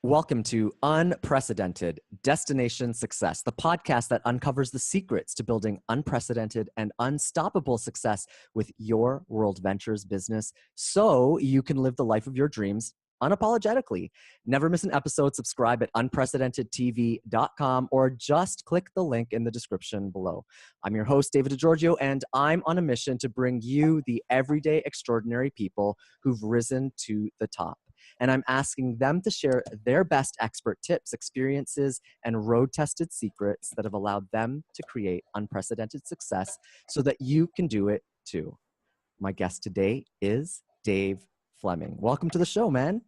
Welcome to Unprecedented Destination Success, the podcast that uncovers the secrets to building unprecedented and unstoppable success with your World Ventures business so you can live the life of your dreams unapologetically. Never miss an episode. Subscribe at unprecedentedtv.com or just click the link in the description below. I'm your host, Davide Di Giorgio, and I'm on a mission to bring you the everyday extraordinary people who've risen to the top. And I'm asking them to share their best expert tips, experiences, and road-tested secrets that have allowed them to create unprecedented success so that you can do it too. My guest today is Dave Fleming. Welcome to the show, man.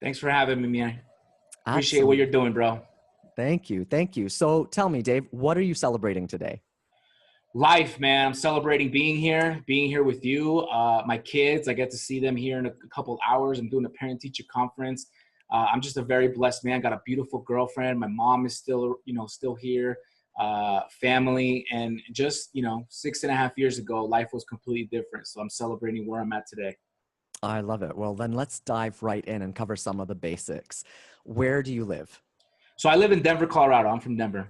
Thanks for having me, man. Appreciate Absolutely. what you're doing, bro. Thank you. Thank you. So tell me, Dave, what are you celebrating today? Life, man. I'm celebrating being here with you. My kids, I get to see them here in a couple of hours. I'm doing a parent-teacher conference. I'm just a very blessed man. Got a beautiful girlfriend. My mom is still here. Family, and just 6.5 years ago, life was completely different. So I'm celebrating where I'm at today. I love it. Well, then let's dive right in and cover some of the basics. Where do you live? So I live in Denver, Colorado. I'm from Denver.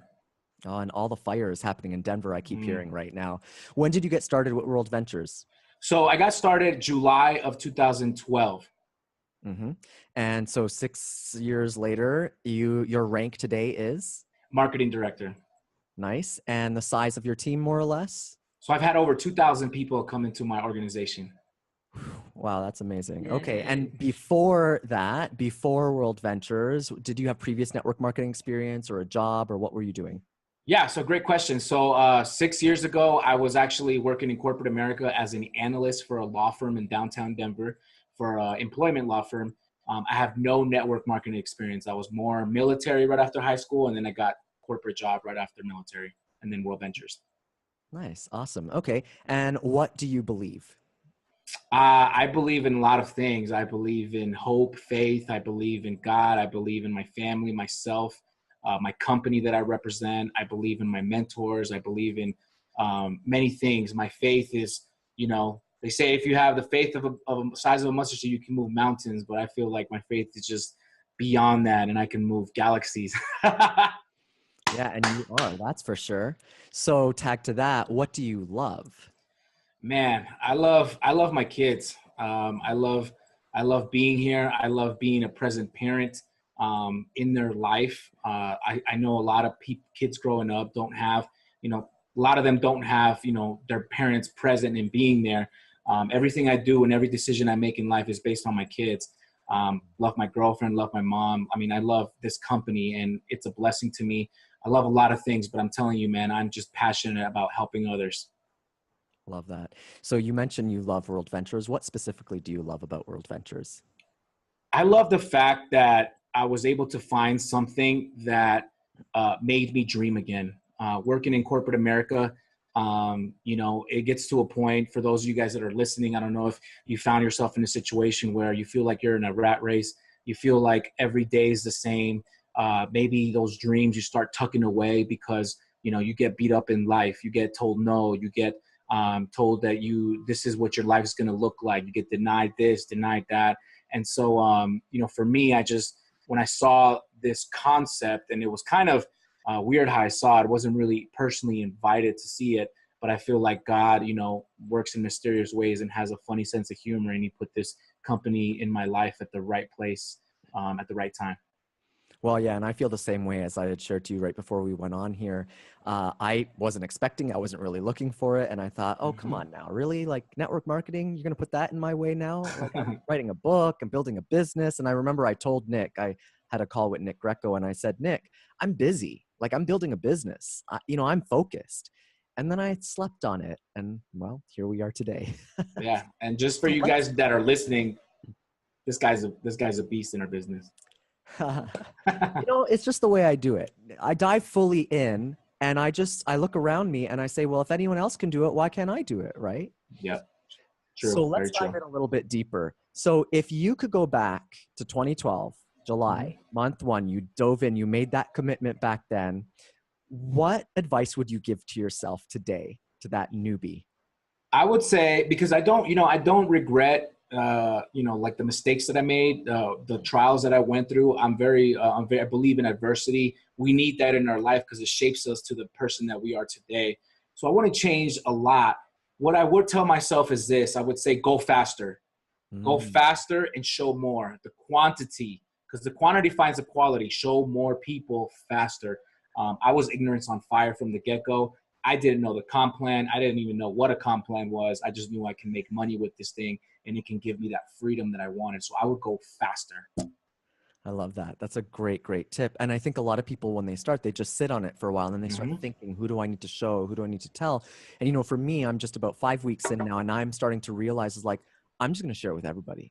Oh, and all the fires happening in Denver, I keep hearing right now. When did you get started with World Ventures? So I got started July of 2012. Mm-hmm. And so 6 years later, your rank today is? Marketing director. Nice. And the size of your team, more or less? So I've had over 2,000 people come into my organization. Wow, that's amazing. Okay. And before that, before World Ventures, did you have previous network marketing experience or a job, or what were you doing? Yeah, so great question. So 6 years ago, I was actually working in corporate America as an analyst for a law firm in downtown Denver, for an employment law firm. I have no network marketing experience. I was more military right after high school, and then I got corporate job right after military, and then World Ventures. Nice. Awesome. Okay. And what do you believe? I believe in a lot of things. I believe in hope, faith. I believe in God. I believe in my family, myself, my company that I represent. I believe in my mentors. I believe in many things. My faith is, they say if you have the faith of a size of a mustard seed, you can move mountains. But I feel like my faith is just beyond that, and I can move galaxies. Yeah, and you are, that's for sure. So tag to that, what do you love? Man, I love my kids. I love being here. I love being a present parent in their life. I know a lot of kids growing up don't have, a lot of them don't have, their parents present and being there. Everything I do and every decision I make in life is based on my kids. Love my girlfriend, love my mom. I mean, I love this company, and it's a blessing to me. I love a lot of things, but I'm telling you, man, I'm just passionate about helping others. Love that. So you mentioned you love World Ventures. What specifically do you love about World Ventures? I love the fact that I was able to find something that made me dream again. Working in corporate America, it gets to a point, for those of you guys that are listening, I don't know if you found yourself in a situation where you feel like you're in a rat race. You feel like every day is the same. Maybe those dreams you start tucking away because, you get beat up in life. You get told no. You get told that this is what your life is going to look like. You get denied this, denied that. And so, for me, when I saw this concept, and it was kind of weird how I saw it, I wasn't really personally invited to see it, but I feel like God, works in mysterious ways and has a funny sense of humor. And he put this company in my life at the right place, at the right time. Well, yeah, and I feel the same way, as I had shared to you right before we went on here. I wasn't expecting, I wasn't really looking for it. And I thought, oh, come on now, really? Like network marketing, you're going to put that in my way now? Like, I'm writing a book, I'm building a business. And I remember I told Nick, I had a call with Nick Greco, and I said, Nick, I'm busy. Like, I'm building a business. I'm focused. And then I slept on it. And well, here we are today. Yeah. And just for you guys that are listening, this guy's a beast in our business. It's just the way I do it. I dive fully in, and I look around me and I say, well, if anyone else can do it, why can't I do it? Right? Yeah. True. So let's dive in a little bit deeper. So if you could go back to 2012, July, month one, you dove in, you made that commitment back then. What advice would you give to yourself today, to that newbie? I would say, because I don't regret like the mistakes that I made, the trials that I went through. I believe in adversity. We need that in our life because it shapes us to the person that we are today. So I want to change a lot. What I would tell myself is this: I would say, go faster and show more. The quantity, because the quantity finds the quality. Show more people faster. I was ignorance on fire from the get-go. I didn't know the comp plan. I didn't even know what a comp plan was. I just knew I can make money with this thing and it can give me that freedom that I wanted. So I would go faster. I love that. That's a great, great tip. And I think a lot of people, when they start, they just sit on it for a while and then they start thinking, who do I need to show? Who do I need to tell? And, you know, for me, I'm just about 5 weeks in now and I'm starting to realize is like, I'm just going to share it with everybody.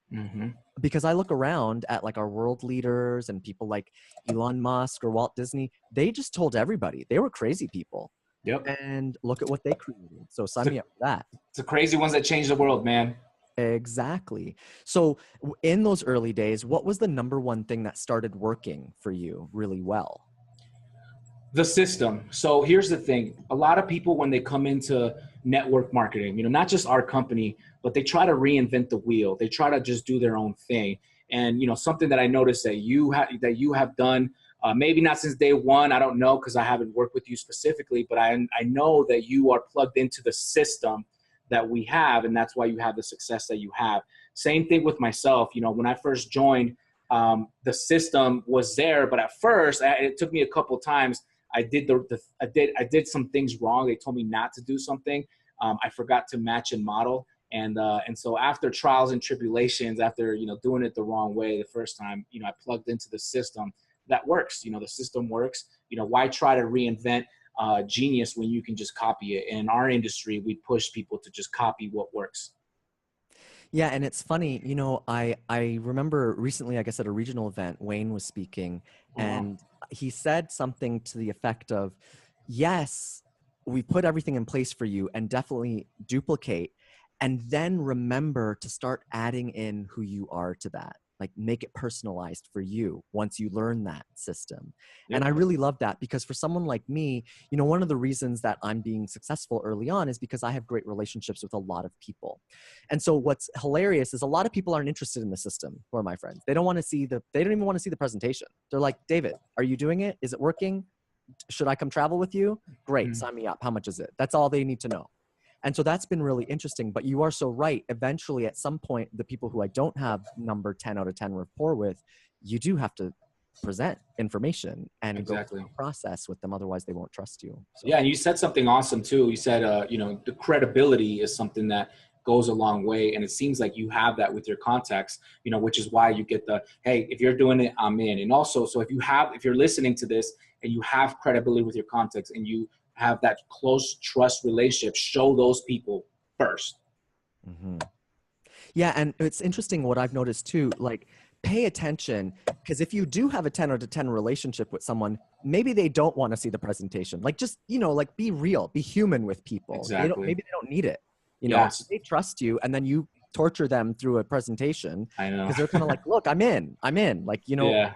Because I look around at like our world leaders and people like Elon Musk or Walt Disney, they just told everybody they were crazy people. Yep. And look at what they created. So sign me up for that. It's the crazy ones that change the world, man. Exactly. So in those early days, what was the number one thing that started working for you really well? The system. So here's the thing. A lot of people, when they come into network marketing, you know, not just our company, but they try to reinvent the wheel. They try to just do their own thing. And, you know, something that I noticed that you have done, maybe not since day one, I don't know, because I haven't worked with you specifically, but I know that you are plugged into the system that we have, and that's why you have the success that you have. Same thing with myself. You know, when I first joined, the system was there, but at first, it took me a couple times. I did some things wrong. They told me not to do something. I forgot to match and model. And so after trials and tribulations, after, you know, doing it the wrong way the first time, you know, I plugged into the system that works. You know, the system works. You know, why try to reinvent genius when you can just copy it? And in our industry, we push people to just copy what works. Yeah, and it's funny, you know, I remember recently, I guess at a regional event, Wayne was speaking, and he said something to the effect of, yes, we put everything in place for you and definitely duplicate, and then remember to start adding in who you are to that. Like make it personalized for you once you learn that system. Yep. And I really love that because for someone like me, you know, one of the reasons that I'm being successful early on is because I have great relationships with a lot of people. And so what's hilarious is a lot of people aren't interested in the system who are my friends. They don't even want to see the presentation. They're like, David, are you doing it? Is it working? Should I come travel with you? Great, sign me up. How much is it? That's all they need to know. And so that's been really interesting, but you are so right. Eventually, at some point, the people who I don't have number 10 out of 10 rapport with, you do have to present information and go through the process with them. Otherwise, they won't trust you. So. Yeah, and you said something awesome too. You said, you know, the credibility is something that goes a long way, and it seems like you have that with your contacts. You know, which is why you get the, hey, if you're doing it, I'm in. And also, so if you're listening to this and you have credibility with your contacts and you have that close trust relationship, show those people first. Yeah, and it's interesting what I've noticed too, like pay attention, because if you do have a 10 out of 10 relationship with someone, maybe they don't want to see the presentation. Like just, you know, like be real, be human with people. Exactly. Maybe they don't need it. You know, they trust you and then you torture them through a presentation. I know. Because they're kind of like, look, I'm in. Like, you know,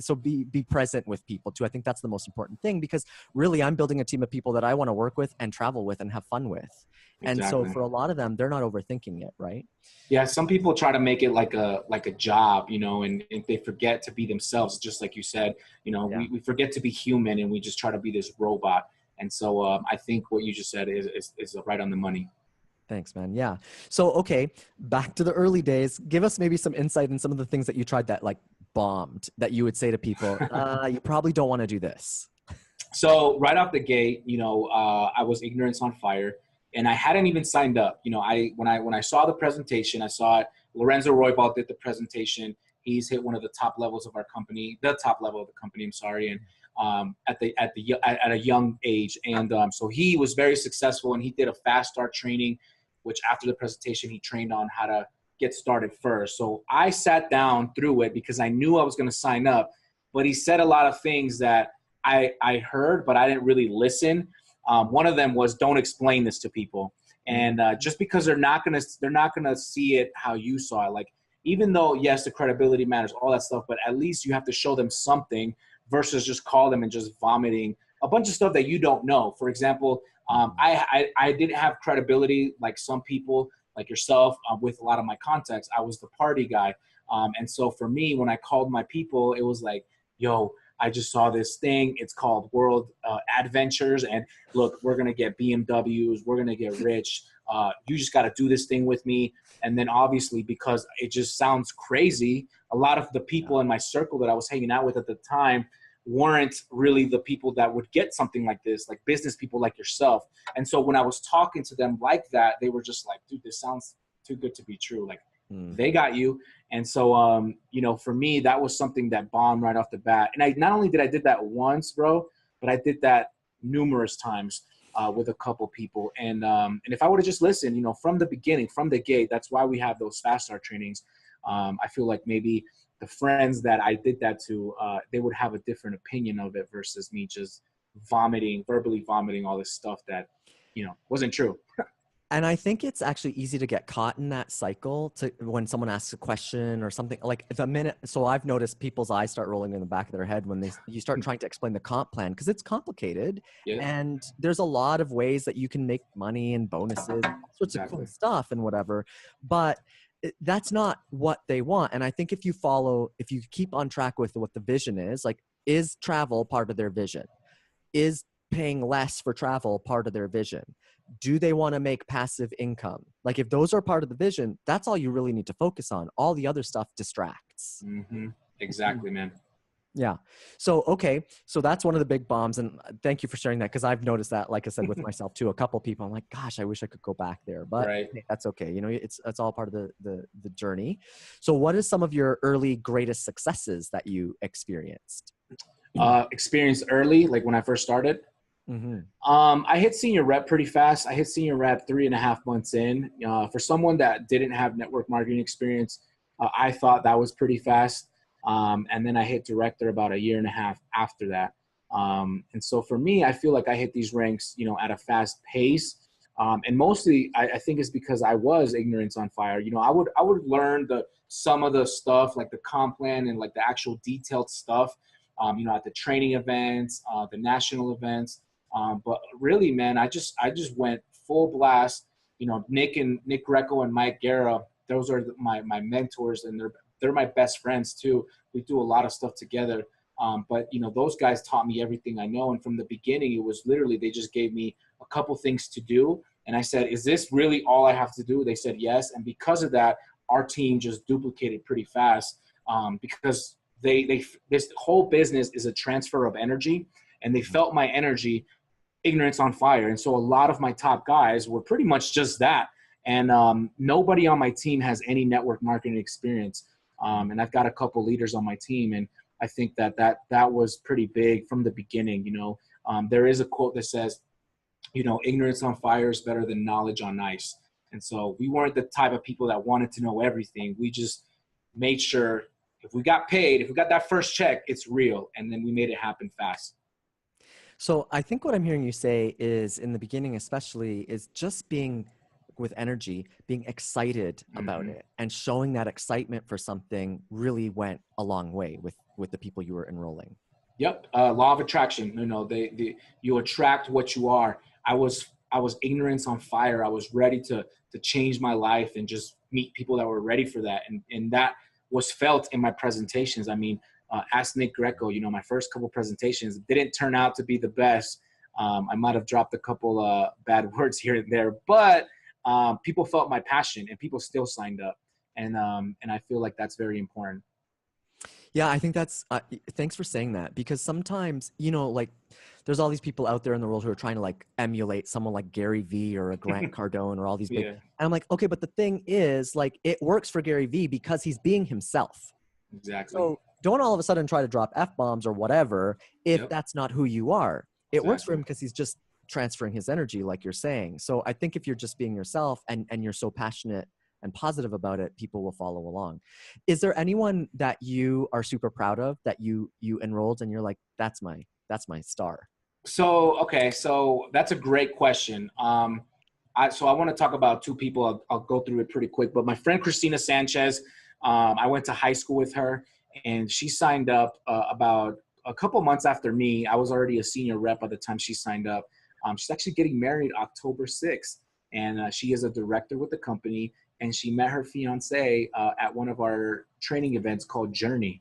so be present with people too. I think that's the most important thing because really I'm building a team of people that I want to work with and travel with and have fun with. And so for a lot of them, they're not overthinking it, right? Yeah, some people try to make it like a job, you know, and they forget to be themselves, just like you said. You know, we forget to be human and we just try to be this robot. And so I think what you just said is right on the money. Thanks, man. Yeah. So, okay, back to the early days. Give us maybe some insight in some of the things that you tried that like bombed that you would say to people, you probably don't want to do this. So right off the gate, you know, I was ignorance on fire. And I hadn't even signed up. You know, when I saw the presentation, I saw it. Lorenzo Roybal did the presentation. He's hit one of the top levels of our company, the top level of the company. I'm sorry, and at a young age. And so he was very successful, and he did a fast start training, which after the presentation he trained on how to get started first. So I sat down through it because I knew I was going to sign up, but he said a lot of things that I heard, but I didn't really listen. One of them was don't explain this to people. And just because they're not gonna see it how you saw it. Like, even though, yes, the credibility matters, all that stuff, but at least you have to show them something versus just call them and just vomiting a bunch of stuff that you don't know. For example, I didn't have credibility like some people like yourself, with a lot of my contacts, I was the party guy. And so for me, when I called my people, it was like, yo, I just saw this thing. It's called World Adventures. And look, we're going to get BMWs. We're going to get rich. You just got to do this thing with me. And then obviously, because it just sounds crazy, a lot of the people in my circle that I was hanging out with at the time weren't really the people that would get something like this, like business people like yourself. And so when I was talking to them like that, they were just like, dude, this sounds too good to be true. Like, they got you. And so, you know, for me, that was something that bombed right off the bat. And I not only did I did that once, bro, but I did that numerous times with a couple people. And if I would have just listened, you know, from the beginning, from the gate, that's why we have those fast start trainings. I feel like maybe the friends that I did that to, they would have a different opinion of it versus me just verbally vomiting all this stuff that, you know, wasn't true. And I think it's actually easy to get caught in that cycle to when someone asks a question or something like the minute. So I've noticed people's eyes start rolling in the back of their head when you start trying to explain the comp plan, because it's complicated. Yeah. And there's a lot of ways that you can make money and bonuses, all sorts of cool stuff and whatever. But that's not what they want. And I think if you keep on track with what the vision is travel part of their vision? Is paying less for travel part of their vision? Do they want to make passive income? Like, if those are part of the vision, that's all you really need to focus on. All the other stuff distracts. Exactly, man. Yeah. So, okay. So that's one of the big bombs. And thank you for sharing that, because I've noticed that, like I said, with myself too, a couple of people, I'm like, gosh, I wish I could go back there, but that's okay. You know, it's all part of the journey. So what is some of your early greatest successes that you experienced? Experienced early, like when I first started? I hit senior rep pretty fast. I hit senior rep 3.5 months in. For someone that didn't have network marketing experience, I thought that was pretty fast. And then I hit director about 1.5 years after that. And so for me, I feel like I hit these ranks, you know, at a fast pace. And mostly I think it's because I was ignorance on fire. You know, I would learn some of the stuff, like the comp plan and like the actual detailed stuff, you know, at the training events, the national events. But really, man, I just went full blast. You know, Nick Greco and Mike Guerra, those are my mentors, and they're my best friends too. We do a lot of stuff together. But you know, those guys taught me everything I know. And from the beginning, it was literally, they just gave me a couple things to do. And I said, is this really all I have to do? They said yes. And because of that, our team just duplicated pretty fast, because this whole business is a transfer of energy, and they felt my energy, ignorance on fire. And so a lot of my top guys were pretty much just that. And nobody on my team has any network marketing experience. And I've got a couple leaders on my team. And I think that was pretty big from the beginning. You know, there is a quote that says, you know, ignorance on fire is better than knowledge on ice. And so we weren't the type of people that wanted to know everything. We just made sure if we got paid, if we got that first check, it's real. And then we made it happen fast. So I think what I'm hearing you say is, in the beginning especially, is just being with energy, being excited about it, and showing that excitement for something really went a long way with the people you were enrolling. Yep. Law of attraction. You know, you attract what you are. I was ignorance on fire. I was ready to change my life and just meet people that were ready for that. And that was felt in my presentations. I mean, ask Nick Greco, you know, my first couple presentations didn't turn out to be the best. I might have dropped a couple bad words here and there, but people felt my passion, and people still signed up. And I feel like that's very important. Yeah, I think that's, thanks for saying that, because sometimes, you know, like, there's all these people out there in the world who are trying to like emulate someone like Gary Vee or a Grant Cardone or all these big, and I'm like, okay, but the thing is, like, it works for Gary Vee because he's being himself. Exactly. So don't all of a sudden try to drop F-bombs or whatever if that's not who you are. It works for him because he's just transferring his energy, like you're saying. So I think if you're just being yourself and you're so passionate and positive about it, people will follow along. Is there anyone that you are super proud of that you enrolled and you're like, that's my star? So that's a great question. I want to talk about two people. I'll go through it pretty quick. But my friend Christina Sanchez, I went to high school with her, and she signed up about a couple months after me. I was already a senior rep by the time she signed up. She's actually getting married October 6th. and she is a director with the company. And she met her fiance at one of our training events called Journey,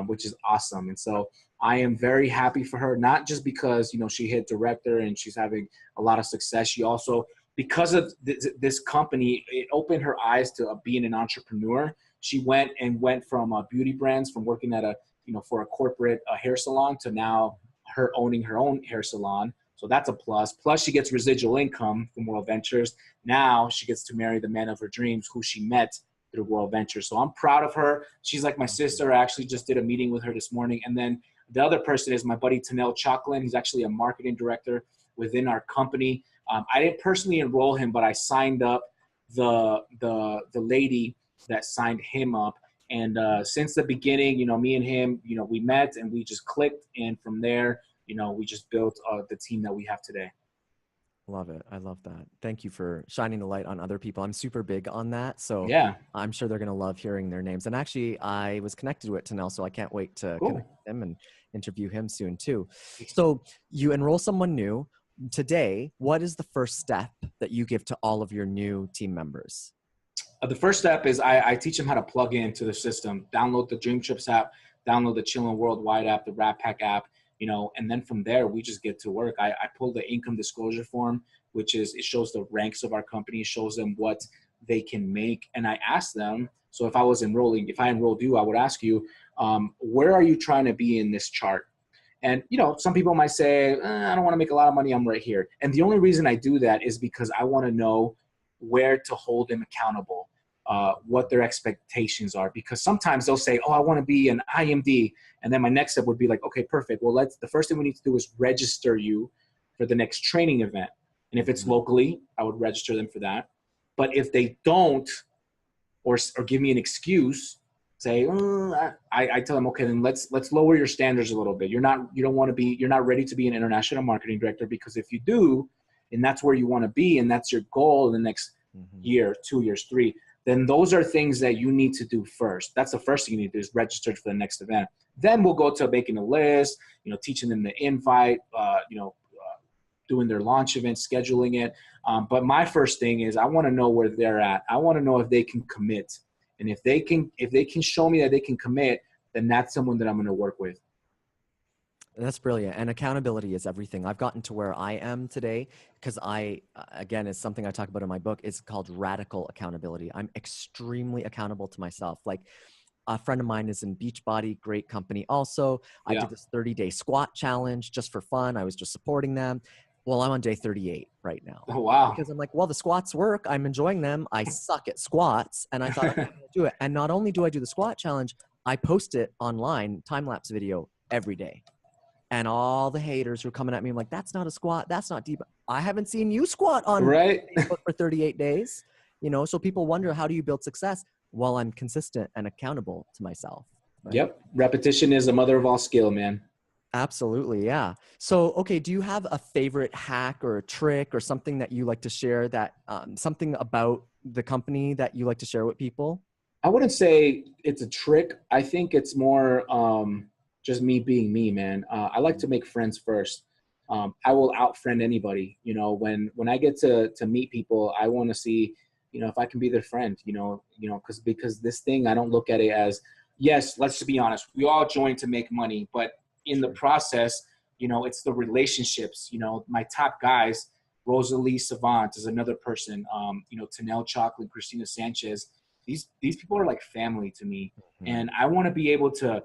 which is awesome. And so I am very happy for her, not just because, she hit director and she's having a lot of success. She also, because of this company, it opened her eyes to being an entrepreneur. She went from beauty brands, from working at for a corporate hair salon, to now her owning her own hair salon. So that's a plus. Plus she gets residual income from World Ventures. Now she gets to marry the man of her dreams, who she met through World Ventures. So I'm proud of her. She's like my sister. I actually just did a meeting with her this morning. And then the other person is my buddy, Tanel Chalklin. He's actually a marketing director within our company. I didn't personally enroll him, but I signed up the lady that signed him up. And since the beginning, me and him, we met and we just clicked. And from there, we just built the team that we have today. Love it. I love that. Thank you for shining the light on other people. I'm super big on that. So yeah, I'm sure they're going to love hearing their names. And actually, I was connected with Tanel, so I can't wait to connect with him and interview him soon too. So you enroll someone new today. What is the first step that you give to all of your new team members? The first step is I teach them how to plug into the system. Download the Dream Trips app, download the Chillin' Worldwide app, the Rat Pack app, and then from there, we just get to work. I pull the income disclosure form, which is, it shows the ranks of our company, shows them what they can make. And I ask them, so if I enrolled you, I would ask you, where are you trying to be in this chart? And, some people might say, I don't want to make a lot of money. I'm right here. And the only reason I do that is because I want to know where to hold them accountable, what their expectations are. Because sometimes they'll say, I want to be an IMD. And then my next step would be like, okay, perfect. Well, the first thing we need to do is register you for the next training event. And if it's locally, I would register them for that. But if they don't, or give me an excuse, say, I tell them, okay, then let's lower your standards a little bit. You're not ready to be an international marketing director, because if you do, and that's where you want to be, and that's your goal in the next year, 2 years, 3, then those are things that you need to do first. That's the first thing you need to do, is register for the next event. Then we'll go to making a list, teaching them the invite, doing their launch event, scheduling it. But my first thing is I want to know where they're at. I want to know if they can commit. And if they can show me that they can commit, then that's someone that I'm going to work with. That's brilliant. And accountability is everything. I've gotten to where I am today because again, it's something I talk about in my book. It's called radical accountability. I'm extremely accountable to myself. Like, a friend of mine is in Beachbody, great company also. I did this 30-day squat challenge just for fun. I was just supporting them. Well, I'm on day 38 right now. Oh, wow. Because I'm like, well, the squats work. I'm enjoying them. I suck at squats. And I thought, I'm going to do it. And not only do I do the squat challenge, I post it online, time-lapse video every day. And all the haters were coming at me. I'm like, that's not a squat. That's not deep. I haven't seen you squat on Facebook for 38 days. So people wonder, how do you build success? Well, I'm consistent and accountable to myself. Right? Yep. Repetition is the mother of all skill, man. Absolutely. Yeah. So, okay. Do you have a favorite hack or a trick or something that you like to share, that something about the company that you like to share with people? I wouldn't say it's a trick. I think it's more just me being me, man. I like to make friends first. I will out-friend anybody. When I get to meet people, I want to see, if I can be their friend, because this thing, I don't look at it as, yes, let's just be honest. We all join to make money, but in the process, it's the relationships. My top guys, Rosalie Savant is another person. Tanel Chalklin, Christina Sanchez. These people are like family to me, and I want to be able to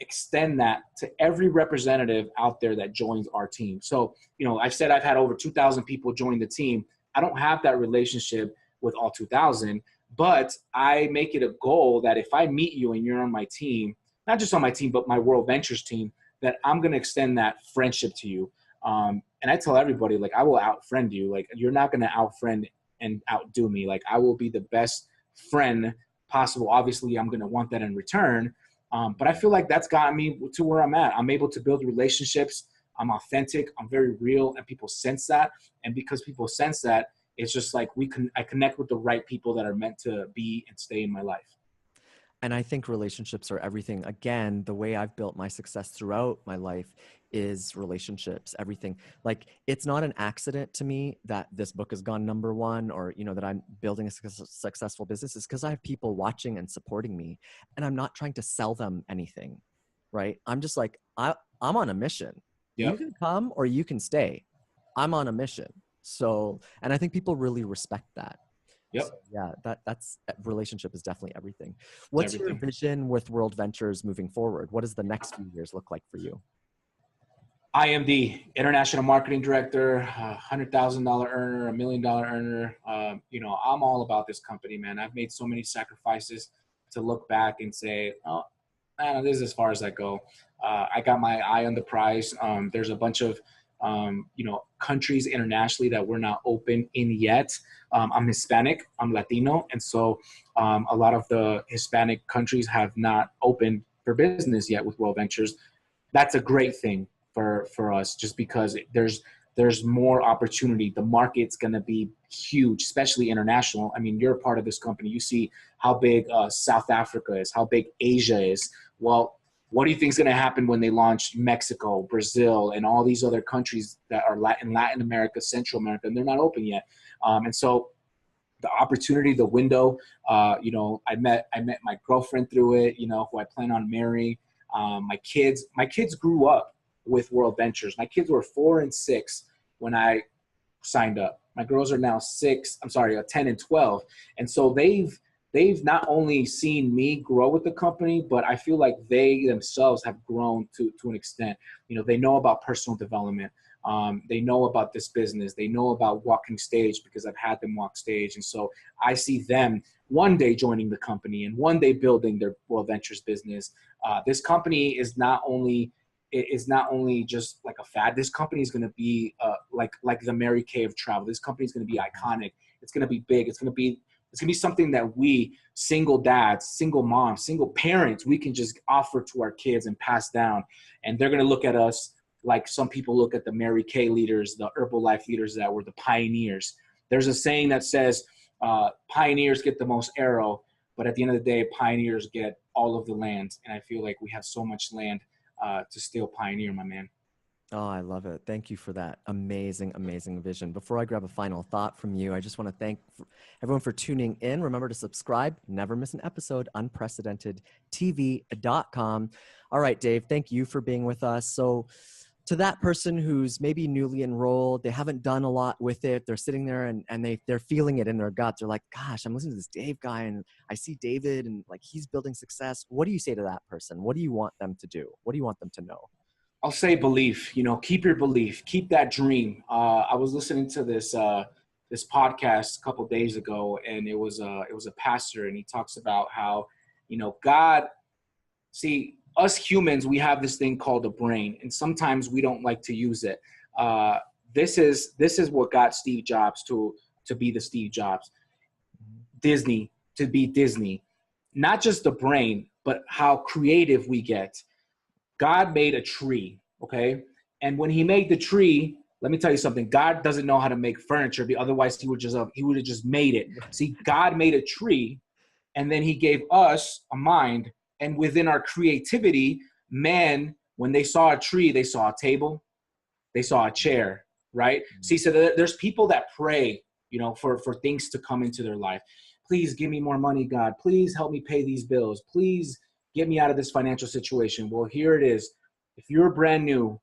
extend that to every representative out there that joins our team. So, I've said I've had over 2,000 people join the team. I don't have that relationship with all 2,000, but I make it a goal that if I meet you and you're on my team, not just on my team, but my World Ventures team, that I'm going to extend that friendship to you. And I tell everybody, like, I will out-friend you. Like, you're not going to out-friend and outdo me. Like, I will be the best friend possible. Obviously, I'm going to want that in return. But I feel like that's gotten me to where I'm at. I'm able to build relationships. I'm authentic. I'm very real, and people sense that. And because people sense that, it's just like I connect with the right people that are meant to be and stay in my life. And I think relationships are everything. Again, the way I've built my success throughout my life is relationships, everything. Like, it's not an accident to me that this book has gone #1, or, that I'm building a successful business. Is because I have people watching and supporting me, and I'm not trying to sell them anything, right? I'm just like, I'm on a mission. You Yep. can come or you can stay. I'm on a mission. So, and I think people really respect that. Yep. So yeah, that's relationship is definitely everything. It's What's your everything. vision with World Ventures moving forward? What does the next few years look like for you? I am the international marketing director, $100,000 earner, $1 million earner. I'm all about this company, man. I've made so many sacrifices to look back and say, oh, man, this is as far as I go. I got my eye on the prize. There's a bunch of, countries internationally that we're not open in yet. I'm Hispanic, I'm Latino. And so a lot of the Hispanic countries have not opened for business yet with World Ventures. That's a great thing for us, just because there's more opportunity. The market's going to be huge, especially international. I mean, you're a part of this company. You see how big South Africa is, how big Asia is. Well, what do you think is going to happen when they launch Mexico, Brazil, and all these other countries that are in Latin America, Central America, and they're not open yet? And so the opportunity, the window, I met my girlfriend through it, who I plan on marrying. My kids grew up with World Ventures. My kids were 4 and 6 when I signed up. My girls are now 10 and 12. And so they've not only seen me grow with the company, but I feel like they themselves have grown to an extent. They know about personal development. They know about this business. They know about walking stage because I've had them walk stage. And so I see them one day joining the company and one day building their World Ventures business. This company is not only just like a fad. This company is going to be like the Mary Kay of travel. This company is going to be iconic. It's going to be big. It's going to be something that we, single dads, single moms, single parents, we can just offer to our kids and pass down. And they're going to look at us like some people look at the Mary Kay leaders, the Herbalife leaders that were the pioneers. There's a saying that says pioneers get the most arrow, but at the end of the day, pioneers get all of the land. And I feel like we have so much land to still pioneer, my man. Oh, I love it. Thank you for that amazing, amazing vision. Before I grab a final thought from you, I just want to thank everyone for tuning in. Remember to subscribe, never miss an episode, unprecedentedtv.com. All right, Dave, thank you for being with us. So to that person who's maybe newly enrolled, they haven't done a lot with it, they're sitting there and they're feeling it in their gut. They're like, gosh, I'm listening to this Dave guy and I see David and like he's building success. What do you say to that person? What do you want them to do? What do you want them to know? I'll say belief. Keep your belief. Keep that dream. I was listening to this podcast a couple of days ago, and it was a pastor, and he talks about how God. See, us humans, we have this thing called a brain, and sometimes we don't like to use it. This is what got Steve Jobs to be the Steve Jobs, Disney to be Disney. Not just the brain, but how creative we get. God made a tree, okay? And when he made the tree, let me tell you something. God doesn't know how to make furniture, otherwise he would have just made it. See, God made a tree, and then he gave us a mind. And within our creativity, man, when they saw a tree, they saw a table, they saw a chair, right? See, so there's people that pray, for things to come into their life. Please give me more money, God. Please help me pay these bills. Please get me out of this financial situation. Well, here it is. If you're brand new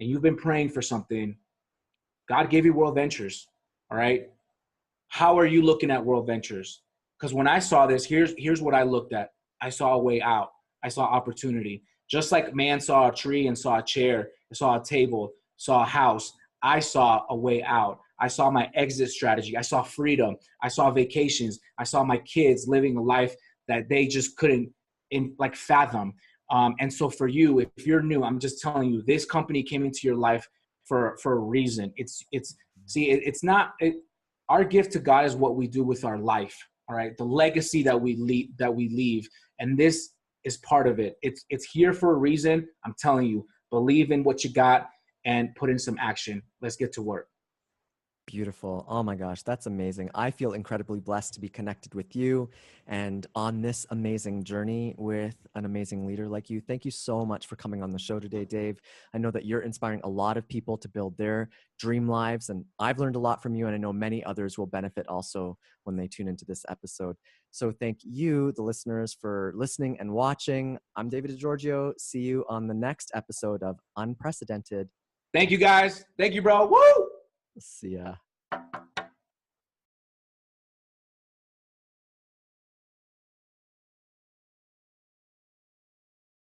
and you've been praying for something, God gave you World Ventures, all right? How are you looking at World Ventures? Because when I saw this, here's what I looked at. I saw a way out. I saw opportunity. Just like man saw a tree and saw a chair, saw a table, saw a house, I saw a way out. I saw my exit strategy. I saw freedom. I saw vacations. I saw my kids living a life that they just couldn't fathom. And so for you, if you're new, I'm just telling you, this company came into your life for a reason. Our gift to God is what we do with our life. All right. The legacy that we leave. And this is part of it. It's here for a reason. I'm telling you, believe in what you got and put in some action. Let's get to work. Beautiful. Oh my gosh, that's amazing. I feel incredibly blessed to be connected with you and on this amazing journey with an amazing leader like you. Thank you so much for coming on the show today, Dave. I know that you're inspiring a lot of people to build their dream lives, and I've learned a lot from you, and I know many others will benefit also when they tune into this episode. So thank you, the listeners, for listening and watching. I'm Davide Di Giorgio. See you on the next episode of Unprecedented. Thank you, guys. Thank you, bro. Woo! See ya.